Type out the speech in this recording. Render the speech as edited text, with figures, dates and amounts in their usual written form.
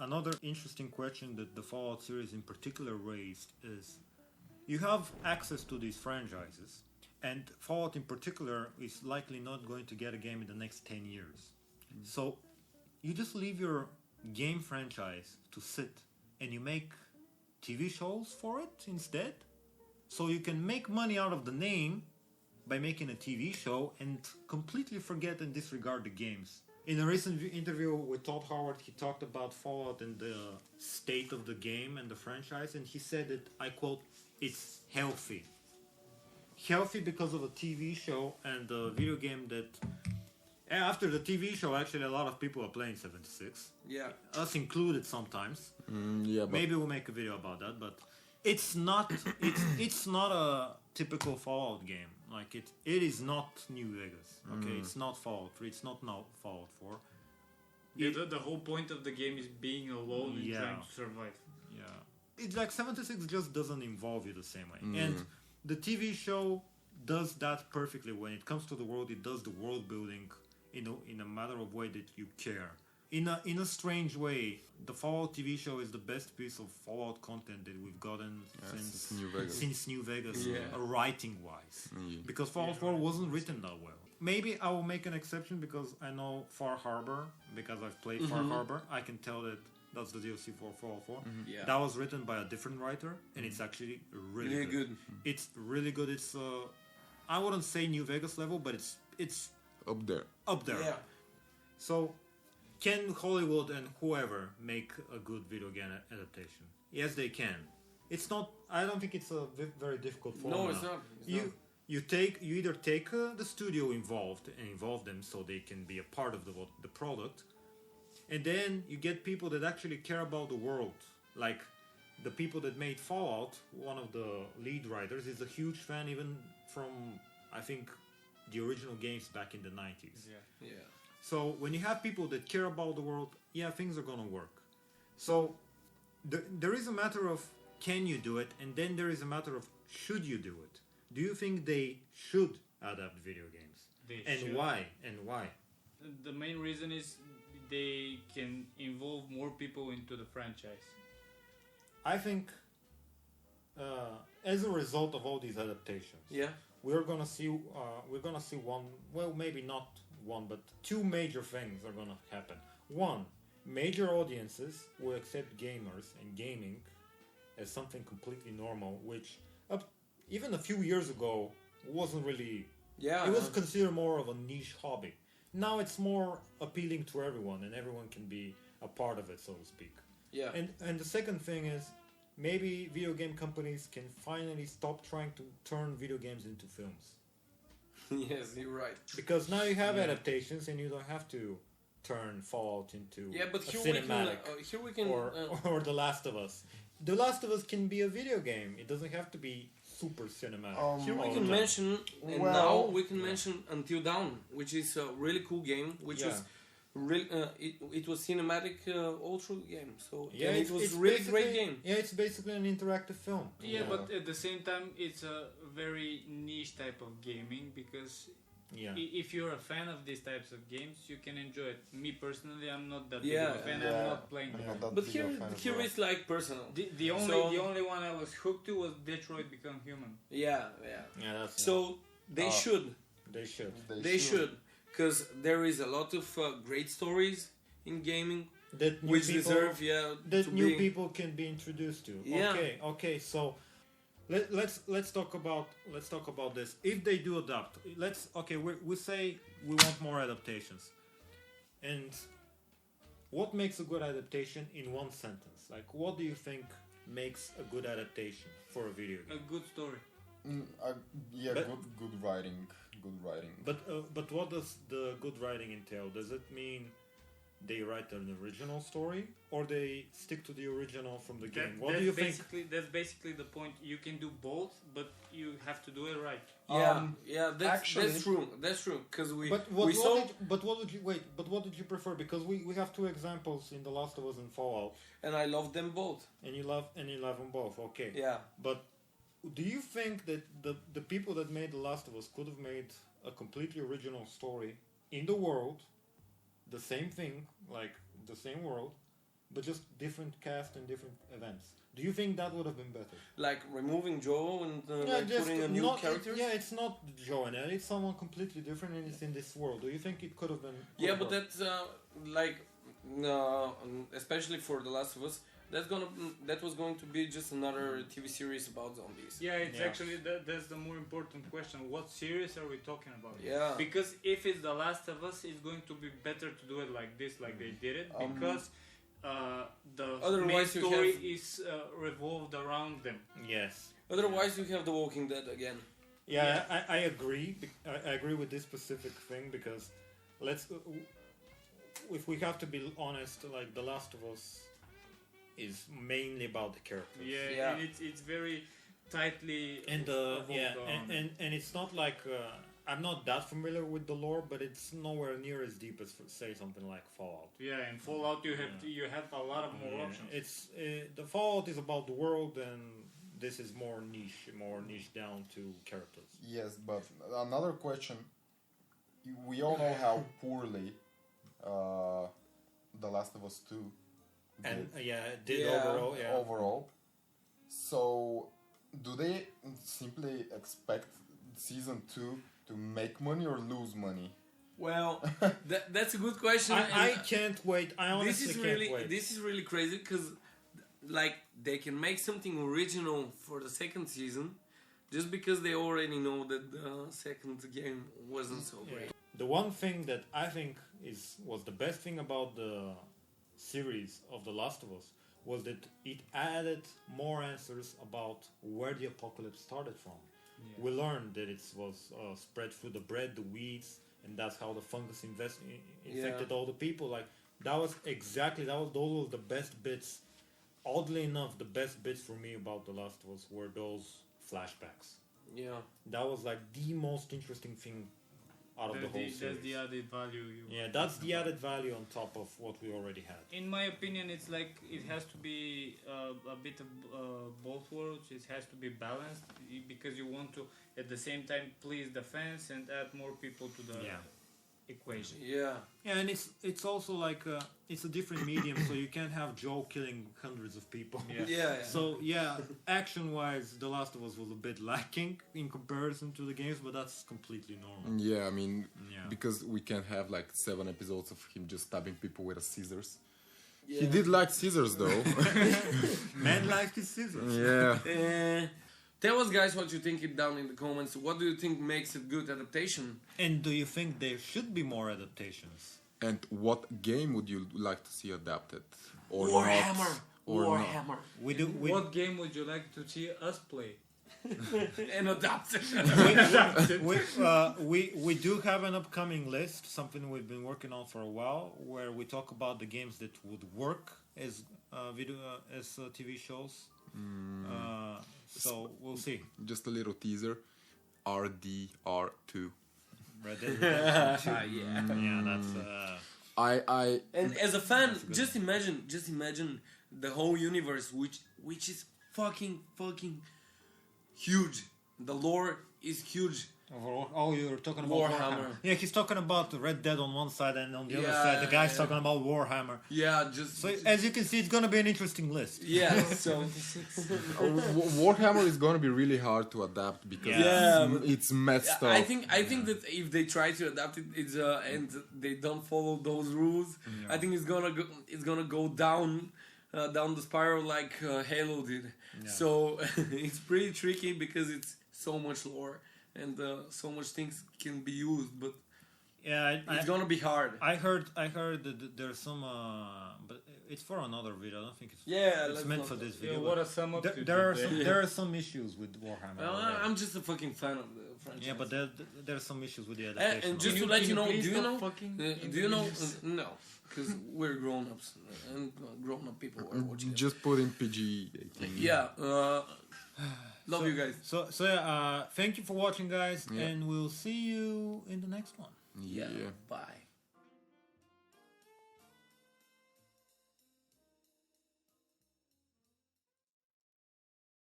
another interesting question that the Fallout series in particular raised is you have access to these franchises, and Fallout in particular is likely not going to get a game in the next 10 years. So you just leave your game franchise to sit and you make TV shows for it instead? So you can make money out of the name by making a TV show and completely forget and disregard the games. In a recent interview with Todd Howard, he talked about Fallout and the state of the game and the franchise, and he said that, I quote, it's healthy. Healthy because of a TV show and a video game that... After the TV show, actually, a lot of people are playing 76. Yeah. Us included sometimes. But Maybe we'll make a video about that, but it's not a typical Fallout game. Like it is not New Vegas. Okay, it's not Fallout 3. It's not now Fallout 4. Yeah, the whole point of the game is being alone and trying to survive. Yeah, it's like 76 just doesn't involve you the same way. And the TV show does that perfectly. When it comes to the world, it does the world building in a matter of way that you care. In a strange way, the Fallout TV show is the best piece of Fallout content that we've gotten since New Vegas, writing-wise. Because Fallout 4 wasn't written that well. Maybe I will make an exception because I know Far Harbor, because I've played Far Harbor. I can tell that that's the DLC for Fallout 4. Yeah. That was written by a different writer, and it's actually really good. It's really good. It's I wouldn't say New Vegas level, but it's up there. Yeah. So, can Hollywood and whoever make a good video game adaptation? Yes, they can. It's not. I don't think it's a very difficult formula. No, it's not. You either take the studio involved and involve them so they can be a part of the product, and then you get people that actually care about the world. Like the people that made Fallout. One of the lead writers is a huge fan, even from I think the original games back in the 90s. Yeah. So when you have people that care about the world, things are gonna work. So there is a matter of can you do it, and then there is a matter of should you do it. Do you think they should adapt video games? They should. Why? And why? The main reason is they can involve more people into the franchise. I think as a result of all these adaptations, we're gonna see one. Well, maybe not one, but two major things are gonna happen. One, major audiences will accept gamers and gaming as something completely normal, which even a few years ago wasn't really. It was considered more of a niche hobby. Now it's more appealing to everyone, and everyone can be a part of it, so to speak. Yeah. And the second thing is, maybe video game companies can finally stop trying to turn video games into films. Yes, you're right. Because now you have adaptations, and you don't have to turn Fallout into but a here cinematic. we can or The Last of Us. The Last of Us can be a video game. It doesn't have to be super cinematic. Here we can mention, and now we can mention Until Dawn, which is a really cool game, which was it was cinematic all through the game. So it was really great game. Yeah, it's basically an interactive film. Yeah, but at the same time, it's a very niche type of gaming because if you're a fan of these types of games, you can enjoy it. Me personally, I'm not that big of a fan. I'm not playing them. But here it's like personal. The only one I was hooked to was Detroit Become Human. Yeah. That's so they should. They should. Because there is a lot of great stories in gaming that which deserve people can be introduced to. Okay. So let's talk about this. If they do adapt, we say we want more adaptations. And what makes a good adaptation in one sentence? Like, what do you think makes a good adaptation for a video game? A good story. Good writing. But what does the good writing entail? Does it mean they write an original story, or they stick to the original from the game? What do you think? That's basically the point. You can do both, but you have to do it right. That's true. That's true. Because But what did you prefer? Because we have two examples in The Last of Us and Fallout, and I love them both. And you love them both. Okay. Yeah. But do you think that the people that made The Last of Us could have made a completely original story in the world, the same thing, like the same world, but just different cast and different events. Do you think that would have been better? Like removing Joe and putting a new character? It's not Joe and Ellie. It's someone completely different, and it's in this world. Do you think it could have been? Yeah, but that's especially for The Last of Us. That was going to be just another TV series about zombies. Yeah, actually that's the more important question. What series are we talking about? Yeah. Because if it's The Last of Us, it's going to be better to do it like this, like they did it, because the main story is revolved around them. Yes. Otherwise, you have The Walking Dead again. Yeah, I agree. I agree with this specific thing because if we have to be honest, like The Last of Us is mainly about the characters. Yeah. And it's very tightly and it's not like I'm not that familiar with the lore, but it's nowhere near as deep as say something like Fallout. Yeah, in Fallout you have a lot of more options. It's the Fallout is about the world, and this is more niche down to characters. Yes, but another question: we all know how poorly The Last of Us 2 did. Overall. So, do they simply expect season 2 to make money or lose money? Well, that's a good question. I can't wait. I honestly can't wait. This is really crazy because, like, they can make something original for the second season just because they already know that the second game wasn't so great. The one thing that I think was the best thing about the series of The Last of Us was that it added more answers about where the apocalypse started from. Yeah. We learned that it was spread through the bread, the weeds, and that's how the fungus infected all the people. Like those were the best bits. Oddly enough, the best bits for me about The Last of Us were those flashbacks. Yeah, that was like the most interesting thing out of the whole series. That's the added value. That's the added value on top of what we already had. In my opinion, it's like it has to be a bit of both worlds. It has to be balanced because you want to, at the same time, please the fans and add more people to the equation. Yeah, and it's also like it's a different medium, so you can't have Joe killing hundreds of people. So action-wise, The Last of Us was a bit lacking in comparison to the games, but that's completely normal. Yeah, I mean, because we can't have like 7 episodes of him just stabbing people with scissors. Yeah. He did like scissors, though. Man likes his scissors. Yeah. Tell us, guys, what you think down in the comments. What do you think makes it good adaptation? And do you think there should be more adaptations? And what game would you like to see adapted? Or Warhammer. Not? Or Warhammer. What game would you like to see us play? And adapt. We do have an upcoming list, something we've been working on for a while, where we talk about the games that would work as TV shows. So we'll see. Just a little teaser. RDR2. Red Dead Redemption 2. Yeah, that's. And as a fan, just imagine the whole universe, which is fucking huge. The lore is huge. Oh, you're talking about Warhammer. Yeah, he's talking about Red Dead on one side, and on the other side, the guy's talking about Warhammer. Yeah, so as you can see, it's gonna be an interesting list. Yeah, so Warhammer is gonna be really hard to adapt because it's messed up. I think that if they try to adapt it, and they don't follow those rules, I think it's gonna go down the spiral like Halo did. Yeah. So it's pretty tricky because it's so much lore. And so much things can be used, but it's gonna be hard. I heard that there's some, but it's for another video. I don't think it's meant for this video. What are some of there are some issues with Warhammer. Well, I'm just a fucking fan of the franchise. Yeah, but there are some issues with the adaptation. And just to let you know, do you know? No, because we're grown-ups and grown-up people are watching. Just put in PG-18. Yeah. Love you guys. So thank you for watching, guys, and we'll see you in the next one. Yeah. Bye.